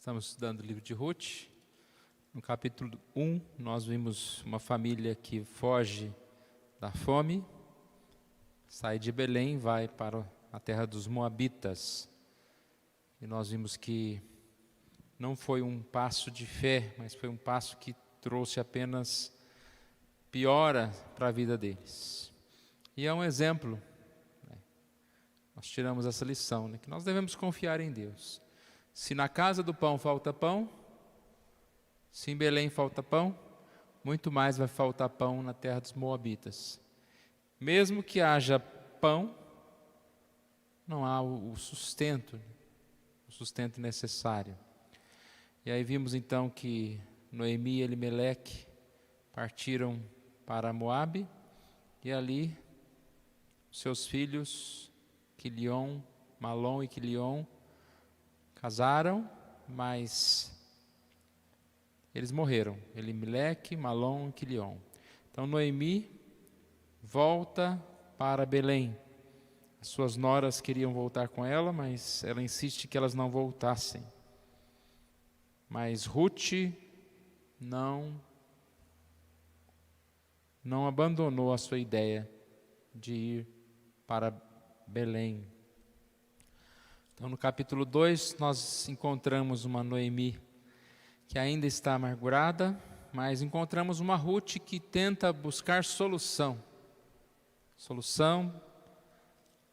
Estamos estudando o livro de Ruth. No capítulo 1, nós vimos uma família que foge da fome, sai de Belém, vai para a terra dos Moabitas. E nós vimos que não foi um passo de fé, mas foi um passo que trouxe apenas piora para a vida deles. E é um exemplo, nós tiramos essa lição, que nós devemos confiar em Deus. Se na casa do pão falta pão, se em Belém falta pão, muito mais vai faltar pão na terra dos Moabitas. Mesmo que haja pão, não há o sustento necessário. E aí vimos então que Noemi e Elimeleque partiram para Moabe, e ali seus filhos, Quilion, Malom e Quilion, casaram, mas eles morreram, Elimeleque, Malom e Quilion. Então Noemi volta para Belém. As suas noras queriam voltar com ela, mas ela insiste que elas não voltassem. Mas Ruth não abandonou a sua ideia de ir para Belém. Então, no capítulo 2, nós encontramos uma Noemi que ainda está amargurada, mas encontramos uma Ruth que tenta buscar solução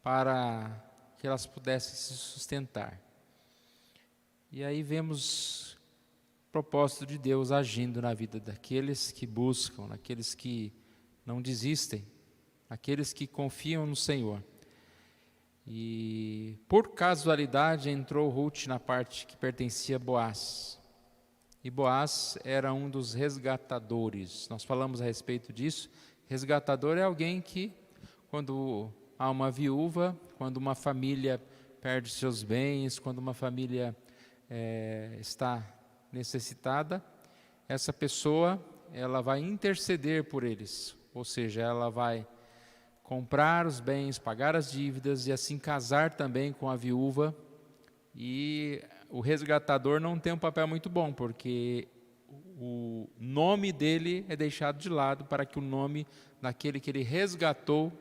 para que elas pudessem se sustentar. E aí vemos o propósito de Deus agindo na vida daqueles que buscam, daqueles que não desistem, aqueles que confiam no Senhor. E por casualidade entrou Ruth na parte que pertencia a Boaz. E Boaz era um dos resgatadores. Nós falamos a respeito disso. Resgatador é alguém que, quando há uma viúva, quando uma família perde seus bens, quando uma família está necessitada, essa pessoa ela vai interceder por eles. Ou seja, ela vai comprar os bens, pagar as dívidas e assim casar também com a viúva. E o resgatador não tem um papel muito bom, porque o nome dele é deixado de lado para que o nome daquele que ele resgatou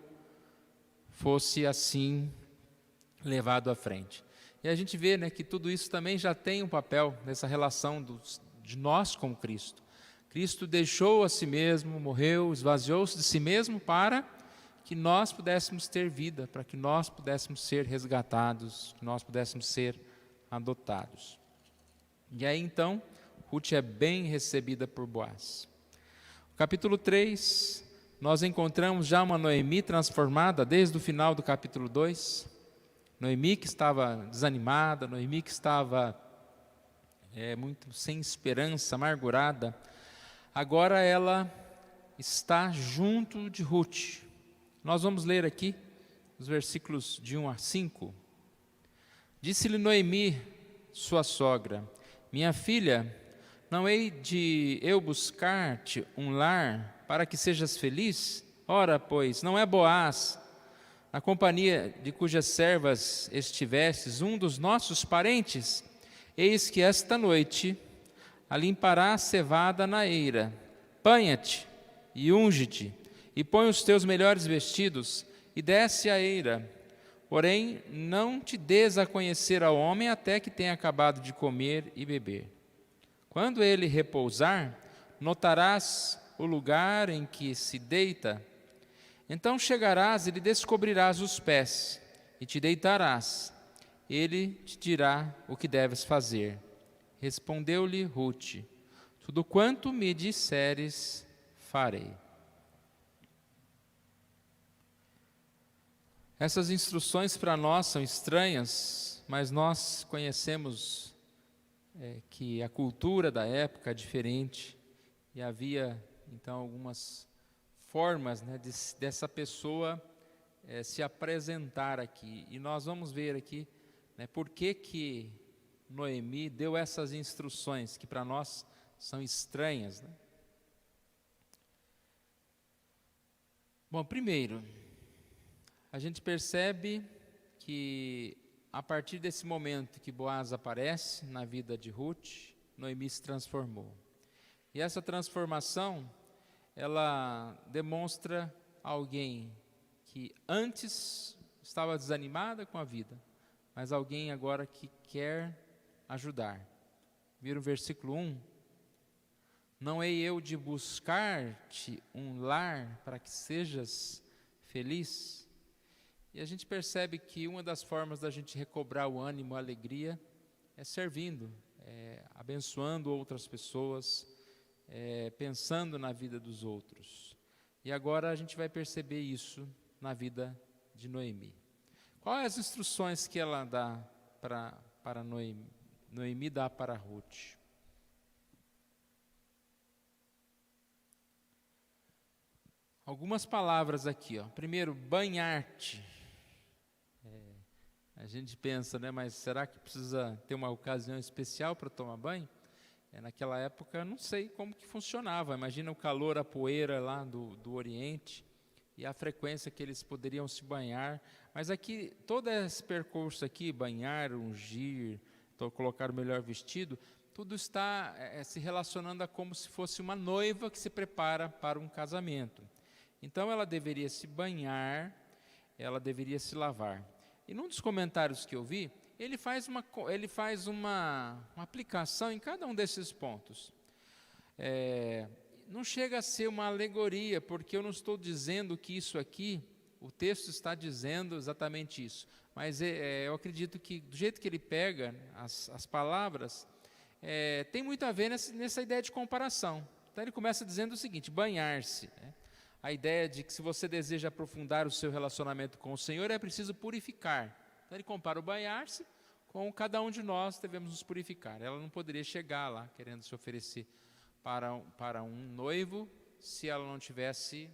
fosse assim levado à frente. E a gente vê que tudo isso também já tem um papel nessa relação de nós com Cristo. Cristo deixou a si mesmo, morreu, esvaziou-se de si mesmo para que nós pudéssemos ter vida, para que nós pudéssemos ser resgatados, que nós pudéssemos ser adotados. E aí então, Ruth é bem recebida por Boaz. No capítulo 3, nós encontramos já uma Noemi transformada desde o final do capítulo 2. Noemi que estava desanimada, Noemi que estava muito sem esperança, amargurada. Agora ela está junto de Ruth. Nós vamos ler aqui os versículos de 1 a 5. Disse-lhe Noemi, sua sogra: minha filha, não hei de eu buscar-te um lar para que sejas feliz? Ora, pois, não é Boaz, na companhia de cujas servas estivestes, um dos nossos parentes? Eis que esta noite alimpará a cevada na eira. Banha-te e unge-te, e põe os teus melhores vestidos, e desce à eira. Porém, não te des a conhecer ao homem até que tenha acabado de comer e beber. Quando ele repousar, notarás o lugar em que se deita. Então chegarás e lhe descobrirás os pés, e te deitarás. Ele te dirá o que deves fazer. Respondeu-lhe Ruth: tudo quanto me disseres, farei. Essas instruções para nós são estranhas, mas nós conhecemos que a cultura da época é diferente, e havia então algumas formas dessa pessoa se apresentar aqui. E nós vamos ver aqui por que Noemi deu essas instruções que para nós são estranhas. Bom, primeiro, a gente percebe que a partir desse momento que Boaz aparece na vida de Ruth, Noemi se transformou. E essa transformação, ela demonstra alguém que antes estava desanimada com a vida, mas alguém agora que quer ajudar. Viram o versículo 1? Não hei eu de buscar-te um lar para que sejas feliz? E a gente percebe que uma das formas da gente recobrar o ânimo, a alegria, é servindo, abençoando outras pessoas, pensando na vida dos outros. E agora a gente vai perceber isso na vida de Noemi. Quais as instruções que ela dá para Noemi? Noemi dá para Ruth. Algumas palavras aqui, ó. Primeiro, banhar-te. A gente pensa, né, mas será que precisa ter uma ocasião especial para tomar banho? Naquela época, não sei como que funcionava. Imagina o calor, a poeira lá do Oriente e a frequência que eles poderiam se banhar. Mas aqui, todo esse percurso aqui, banhar, ungir, colocar o melhor vestido, tudo está se relacionando a como se fosse uma noiva que se prepara para um casamento. Então, ela deveria se banhar, ela deveria se lavar. E num dos comentários que eu vi, ele faz uma aplicação em cada um desses pontos. Não chega a ser uma alegoria, porque eu não estou dizendo que isso aqui, o texto está dizendo exatamente isso. Mas eu acredito que, do jeito que ele pega as palavras, tem muito a ver nessa ideia de comparação. Então ele começa dizendo o seguinte, banhar-se. A ideia de que se você deseja aprofundar o seu relacionamento com o Senhor, é preciso purificar. Então ele compara o banhar-se com cada um de nós devemos nos purificar. Ela não poderia chegar lá querendo se oferecer para um noivo se ela não tivesse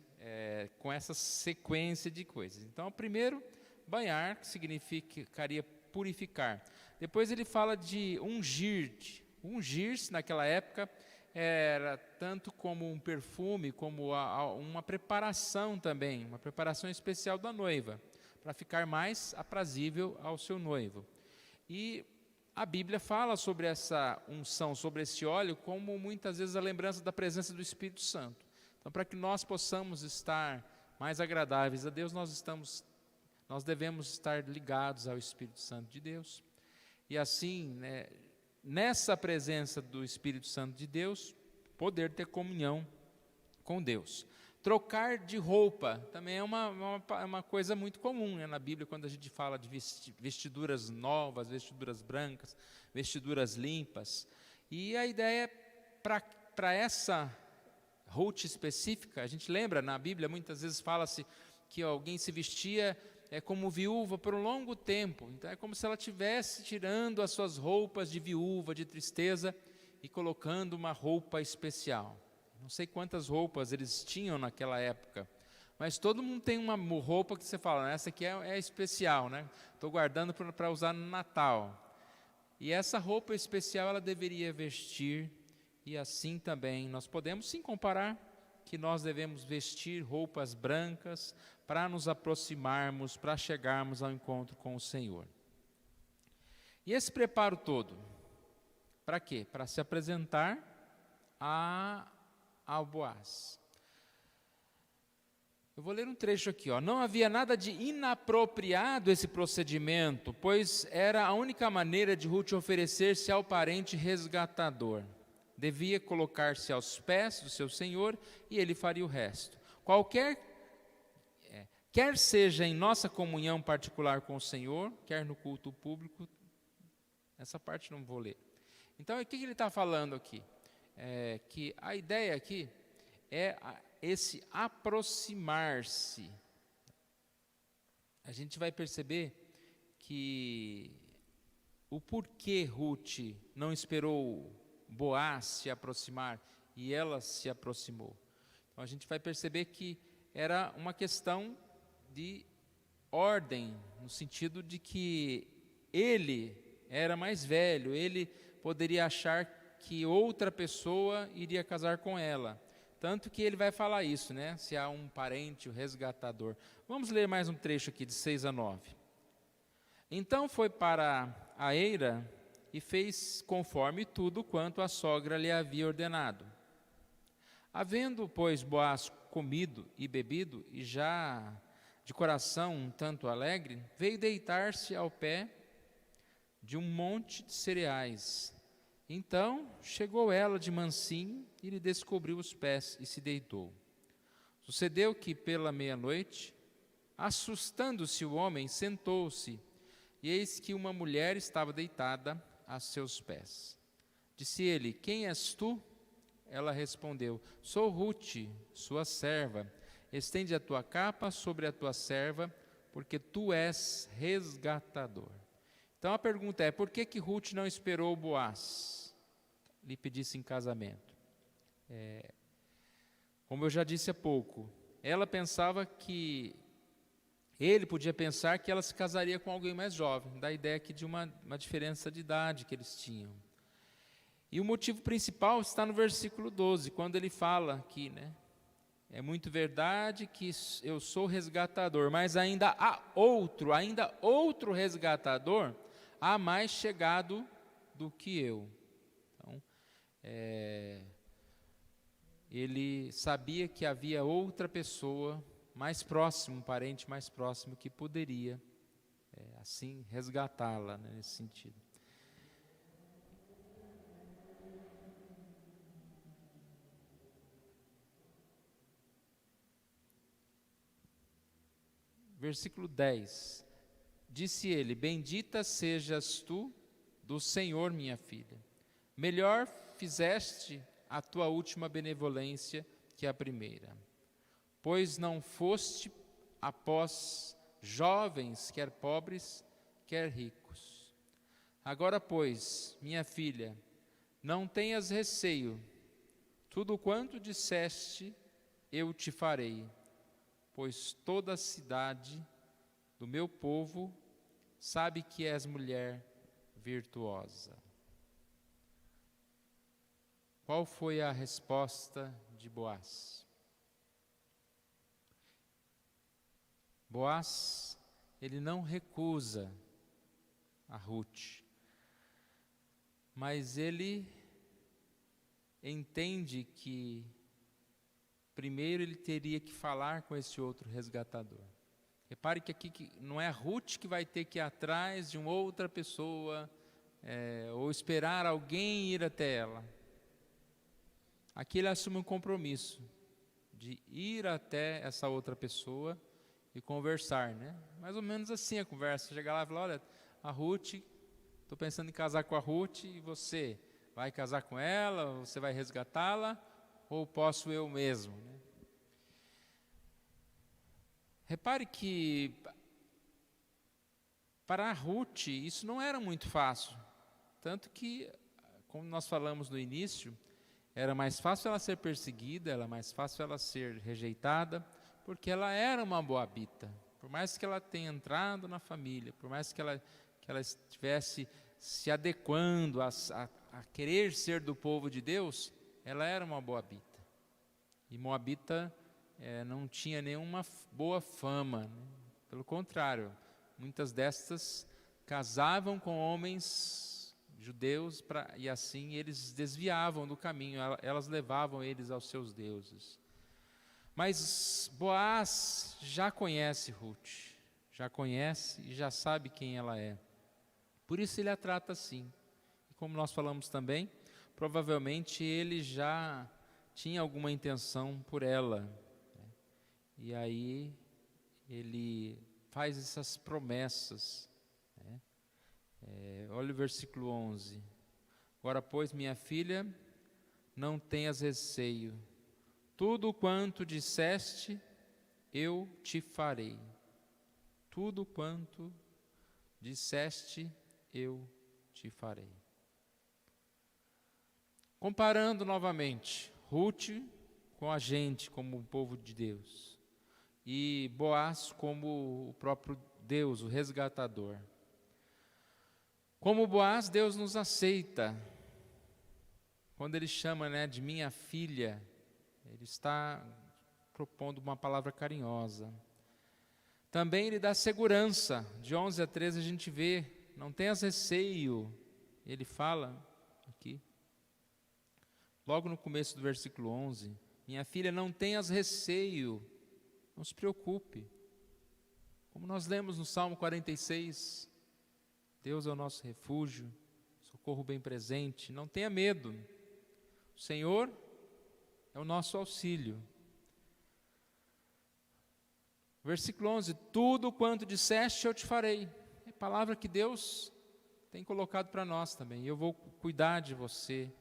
com essa sequência de coisas. Então, primeiro, banhar, que significaria purificar. Depois ele fala de ungir-te. Ungir-se naquela época era tanto como um perfume, como uma preparação também, uma preparação especial da noiva, para ficar mais aprazível ao seu noivo. E a Bíblia fala sobre essa unção, sobre esse óleo, como muitas vezes a lembrança da presença do Espírito Santo. Então, para que nós possamos estar mais agradáveis a Deus, nós devemos estar ligados ao Espírito Santo de Deus. E assim, nessa presença do Espírito Santo de Deus, poder ter comunhão com Deus. Trocar de roupa também é uma coisa muito comum, na Bíblia, quando a gente fala de vestiduras novas, vestiduras brancas, vestiduras limpas. E a ideia para essa Ruth específica, a gente lembra, na Bíblia muitas vezes fala-se que alguém se vestia como viúva por um longo tempo. Então é como se ela estivesse tirando as suas roupas de viúva, de tristeza, e colocando uma roupa especial. Não sei quantas roupas eles tinham naquela época, mas todo mundo tem uma roupa que você fala, essa aqui é especial, estou guardando para usar no Natal. E essa roupa especial ela deveria vestir, e assim também nós podemos sim comparar que nós devemos vestir roupas brancas para nos aproximarmos, para chegarmos ao encontro com o Senhor. E esse preparo todo, para quê? Para se apresentar ao Boaz. Eu vou ler um trecho aqui, ó. Não havia nada de inapropriado esse procedimento, pois era a única maneira de Ruth oferecer-se ao parente resgatador. Devia colocar-se aos pés do seu senhor e ele faria o resto. Quer seja em nossa comunhão particular com o Senhor, quer no culto público, essa parte não vou ler. Então, o que ele está falando aqui? Que a ideia aqui é esse aproximar-se. A gente vai perceber que o porquê Ruth não esperou Boaz se aproximar e ela se aproximou. Então, a gente vai perceber que era uma questão de ordem, no sentido de que ele era mais velho, ele poderia achar que outra pessoa iria casar com ela. Tanto que ele vai falar isso, se há um parente, o resgatador. Vamos ler mais um trecho aqui, de 6 a 9. Então foi para a eira e fez conforme tudo quanto a sogra lhe havia ordenado. Havendo, pois, Boaz comido e bebido, e já de coração um tanto alegre, veio deitar-se ao pé de um monte de cereais. Então chegou ela de mansinho e lhe descobriu os pés e se deitou. Sucedeu que pela meia-noite, assustando-se o homem, sentou-se, e eis que uma mulher estava deitada a seus pés. Disse ele: quem és tu? Ela respondeu: sou Rute, sua serva. Estende a tua capa sobre a tua serva, porque tu és resgatador. Então a pergunta é: por que Rute não esperou Boaz lhe pedisse em casamento? Como eu já disse há pouco, ela pensava que ele podia pensar que ela se casaria com alguém mais jovem, da ideia aqui de uma diferença de idade que eles tinham. E o motivo principal está no versículo 12, quando ele fala aqui, é muito verdade que eu sou resgatador, mas ainda há outro resgatador, há mais chegado do que eu. Então, ele sabia que havia outra pessoa mais próximo, um parente mais próximo, que poderia, assim, resgatá-la, nesse sentido. Versículo 10. Disse ele: bendita sejas tu do Senhor, minha filha. Melhor fizeste a tua última benevolência que a primeira, pois não foste após jovens, quer pobres, quer ricos. Agora, pois, minha filha, não tenhas receio, tudo quanto disseste eu te farei, pois toda a cidade do meu povo sabe que és mulher virtuosa. Qual foi a resposta de Boaz? Boaz, ele não recusa a Rute, mas ele entende que primeiro ele teria que falar com esse outro resgatador. Repare que aqui não é a Rute que vai ter que ir atrás de uma outra pessoa, ou esperar alguém ir até ela. Aqui ele assume um compromisso de ir até essa outra pessoa e conversar, Mais ou menos assim a conversa. Chegar lá e falar: olha, a Rute, estou pensando em casar com a Rute, e você vai casar com ela? Você vai resgatá-la? Ou posso eu mesmo? Repare que para a Rute isso não era muito fácil. Tanto que, como nós falamos no início, era mais fácil ela ser perseguida, era mais fácil ela ser rejeitada, porque ela era uma moabita. Por mais que ela tenha entrado na família, por mais que ela estivesse se adequando a querer ser do povo de Deus, ela era uma moabita. E moabita não tinha nenhuma boa fama, Pelo contrário, muitas destas casavam com homens judeus, e assim eles desviavam do caminho, elas levavam eles aos seus deuses. Mas Boaz já conhece Rute, já conhece e já sabe quem ela é. Por isso ele a trata assim. E como nós falamos também, provavelmente ele já tinha alguma intenção por ela. E aí ele faz essas promessas. Olha o versículo 11. Agora, pois, minha filha, não tenhas receio. Tudo quanto disseste, eu te farei. Tudo quanto disseste, eu te farei. Comparando novamente, Rute com a gente, como o povo de Deus, e Boaz como o próprio Deus, o resgatador. Como Boaz, Deus nos aceita. Quando ele chama de minha filha, ele está propondo uma palavra carinhosa. Também ele dá segurança. De 11 a 13 a gente vê, não tenhas receio. Ele fala aqui, logo no começo do versículo 11, minha filha, não tenhas receio, não se preocupe. Como nós lemos no Salmo 46, Deus é o nosso refúgio, socorro bem presente, não tenha medo. O Senhor é o nosso auxílio. Versículo 11, tudo quanto disseste eu te farei. É a palavra que Deus tem colocado para nós também. Eu vou cuidar de você,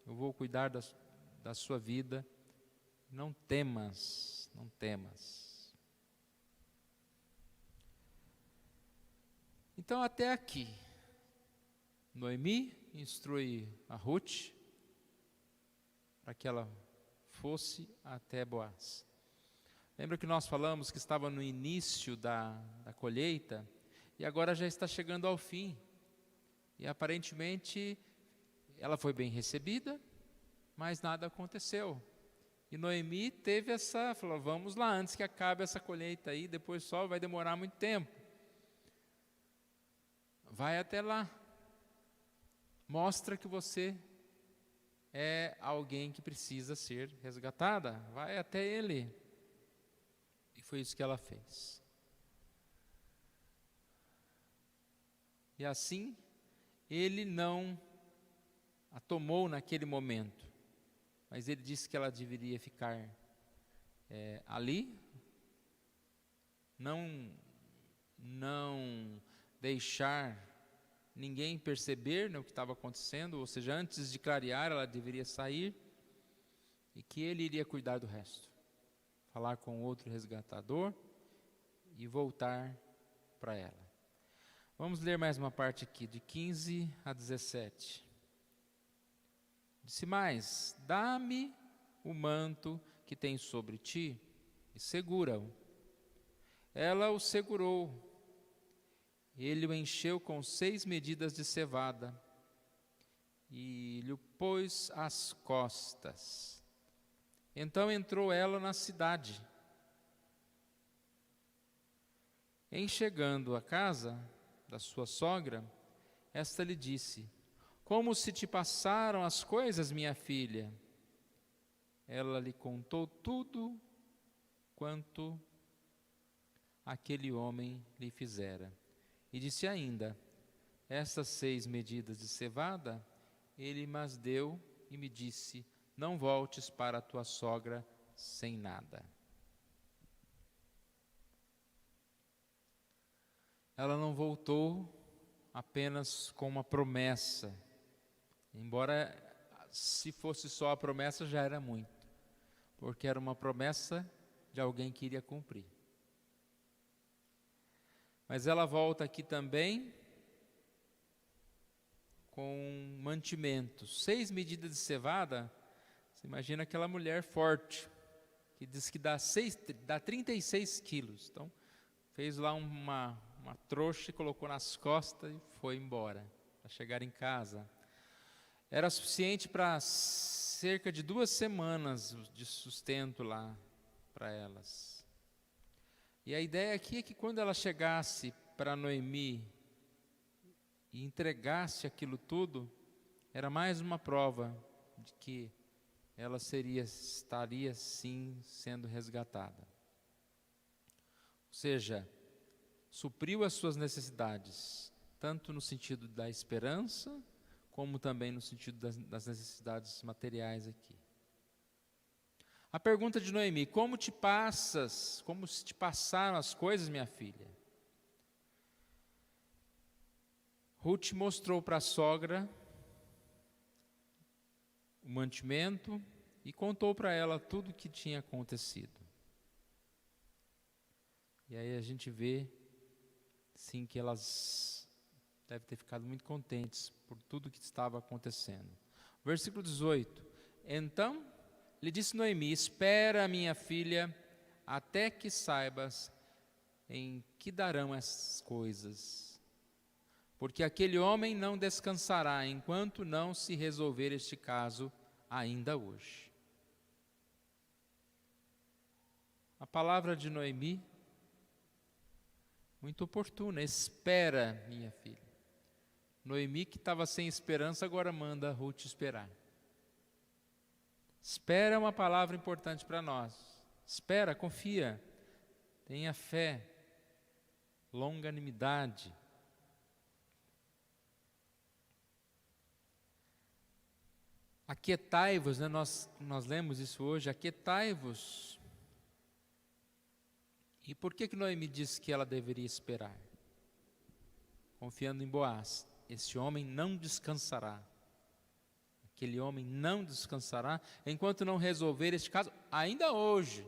eu vou cuidar da sua vida. Não temas, não temas. Então até aqui, Noemi instrui a Ruth para que ela fosse até Boaz. Lembra que nós falamos que estava no início da colheita e agora já está chegando ao fim. E aparentemente ela foi bem recebida, mas nada aconteceu. E Noemi falou, vamos lá antes que acabe essa colheita aí, depois só vai demorar muito tempo. Vai até lá. Mostra que você é alguém que precisa ser resgatada. Vai até ele. E foi isso que ela fez. E assim, ele não a tomou naquele momento, mas ele disse que ela deveria ficar ali, não deixar ninguém perceber, né, o que estava acontecendo, ou seja, antes de clarear ela deveria sair, e que ele iria cuidar do resto, falar com outro resgatador e voltar para ela. Vamos ler mais uma parte aqui, de 15 a 17. Disse mais, dá-me o manto que tem sobre ti e segura-o. Ela o segurou. Ele o encheu com 6 medidas de cevada e lhe pôs às costas. Então entrou ela na cidade. Em chegando à casa da sua sogra, esta lhe disse, como se te passaram as coisas, minha filha? Ela lhe contou tudo quanto aquele homem lhe fizera. E disse ainda, essas 6 medidas de cevada, ele mas deu e me disse, não voltes para a tua sogra sem nada. Ela não voltou apenas com uma promessa, embora se fosse só a promessa já era muito, porque era uma promessa de alguém que iria cumprir. Mas ela volta aqui também com mantimento. 6 medidas de cevada, você imagina aquela mulher forte, que diz que dá 36 quilos. Então, fez lá uma trouxa e colocou nas costas e foi embora, para chegar em casa. Era suficiente para cerca de 2 semanas de sustento lá para elas. E a ideia aqui é que quando ela chegasse para Noemi e entregasse aquilo tudo, era mais uma prova de que ela estaria sim sendo resgatada. Ou seja, supriu as suas necessidades, tanto no sentido da esperança, como também no sentido das necessidades materiais aqui. A pergunta de Noemi, como se te passaram as coisas, minha filha? Ruth mostrou para a sogra o mantimento e contou para ela tudo o que tinha acontecido. E aí a gente vê, sim, que elas devem ter ficado muito contentes por tudo que estava acontecendo. Versículo 18, então lhe disse Noemi, espera, minha filha, até que saibas em que darão essas coisas, porque aquele homem não descansará enquanto não se resolver este caso ainda hoje. A palavra de Noemi muito oportuna. Espera, minha filha. Noemi, que estava sem esperança, agora manda Ruth esperar. Espera é uma palavra importante para nós. Espera, confia, tenha fé, longanimidade. Aquietai-vos, né? Nós lemos isso hoje, aquietai-vos. E por que Noemi disse que ela deveria esperar? Confiando em Boaz. Esse homem não descansará. Aquele homem não descansará enquanto não resolver este caso, ainda hoje.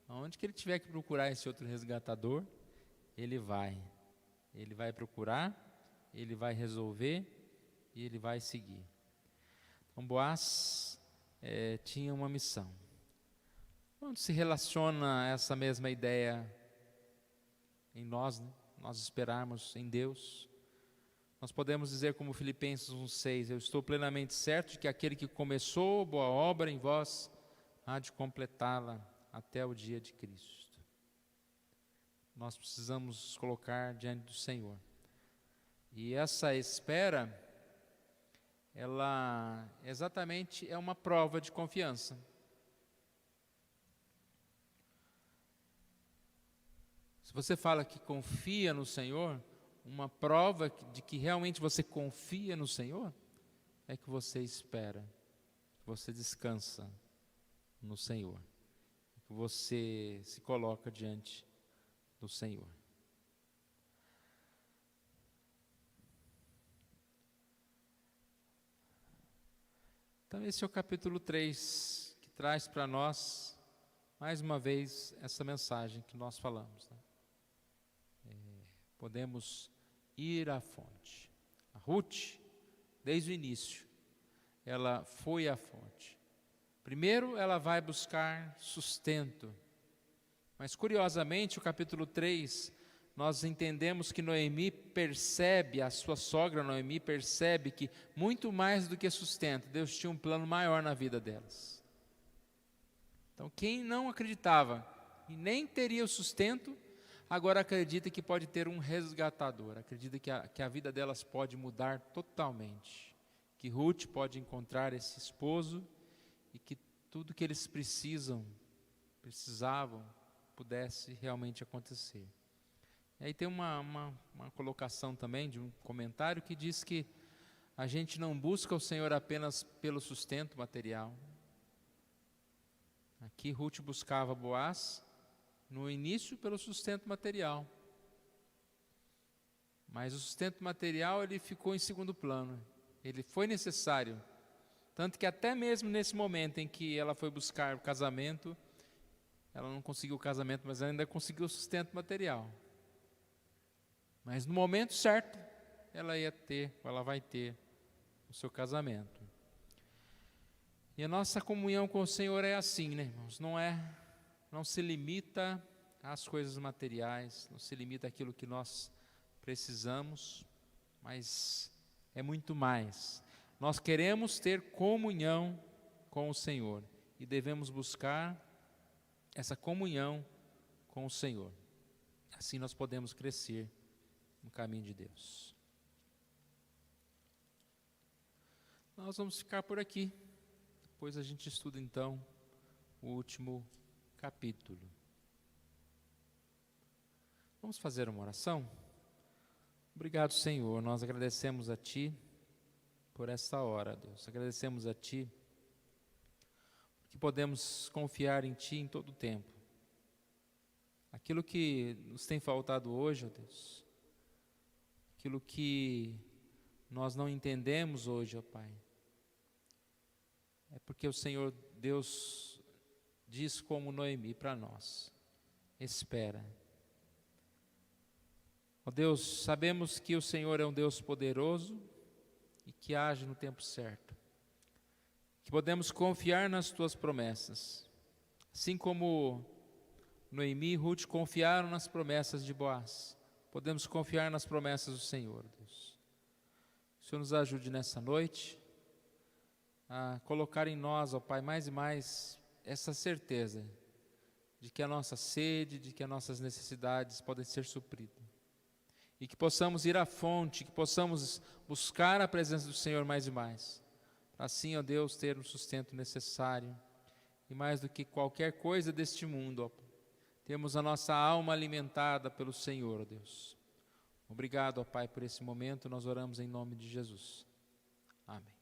Aonde que ele tiver que procurar esse outro resgatador, ele vai. Ele vai procurar, ele vai resolver e ele vai seguir. Então Boaz tinha uma missão. Onde se relaciona essa mesma ideia em nós, né? Nós esperarmos em Deus? Nós podemos dizer como Filipenses 1,6, eu estou plenamente certo de que aquele que começou boa obra em vós, há de completá-la até o dia de Cristo. Nós precisamos nos colocar diante do Senhor. E essa espera, ela exatamente é uma prova de confiança. Se você fala que confia no Senhor, uma prova de que realmente você confia no Senhor é que você espera, que você descansa no Senhor, que você se coloca diante do Senhor. Então esse é o capítulo 3, que traz para nós, mais uma vez, essa mensagem que nós falamos, né? Podemos ir à fonte. A Ruth, desde o início, ela foi à fonte. Primeiro, ela vai buscar sustento. Mas, curiosamente, o capítulo 3, nós entendemos que Noemi percebe, a sua sogra Noemi percebe que, muito mais do que sustento, Deus tinha um plano maior na vida delas. Então, quem não acreditava e nem teria o sustento, agora acredita que pode ter um resgatador, acredita que a vida delas pode mudar totalmente, que Ruth pode encontrar esse esposo e que tudo que eles precisavam, pudesse realmente acontecer. E aí tem uma colocação também de um comentário que diz que a gente não busca o Senhor apenas pelo sustento material. Aqui Ruth buscava Boaz, no início pelo sustento material, mas o sustento material ele ficou em segundo plano, ele foi necessário, tanto que até mesmo nesse momento em que ela foi buscar o casamento, ela não conseguiu o casamento, mas ainda conseguiu o sustento material, mas no momento certo, ela vai ter o seu casamento. E a nossa comunhão com o Senhor é assim, né, irmãos? Não se limita às coisas materiais, não se limita àquilo que nós precisamos, mas é muito mais. Nós queremos ter comunhão com o Senhor e devemos buscar essa comunhão com o Senhor. Assim nós podemos crescer no caminho de Deus. Nós vamos ficar por aqui. Depois a gente estuda então o último capítulo. Vamos fazer uma oração? Obrigado, Senhor, nós agradecemos a Ti por essa hora, Deus. Agradecemos a Ti porque podemos confiar em Ti em todo o tempo. Aquilo que nos tem faltado hoje, ó Deus, aquilo que nós não entendemos hoje, ó Pai, é porque o Senhor Deus diz como Noemi para nós: espera. Ó Deus, sabemos que o Senhor é um Deus poderoso e que age no tempo certo, que podemos confiar nas Tuas promessas, assim como Noemi e Ruth confiaram nas promessas de Boaz, podemos confiar nas promessas do Senhor, Deus. O Senhor nos ajude nessa noite a colocar em nós, ó Pai, mais e mais essa certeza de que a nossa sede, de que as nossas necessidades podem ser supridas. E que possamos ir à fonte, que possamos buscar a presença do Senhor mais e mais. Para assim, ó Deus, ter o sustento necessário. E mais do que qualquer coisa deste mundo, ó, temos a nossa alma alimentada pelo Senhor, ó Deus. Obrigado, ó Pai, por esse momento. Nós oramos em nome de Jesus. Amém.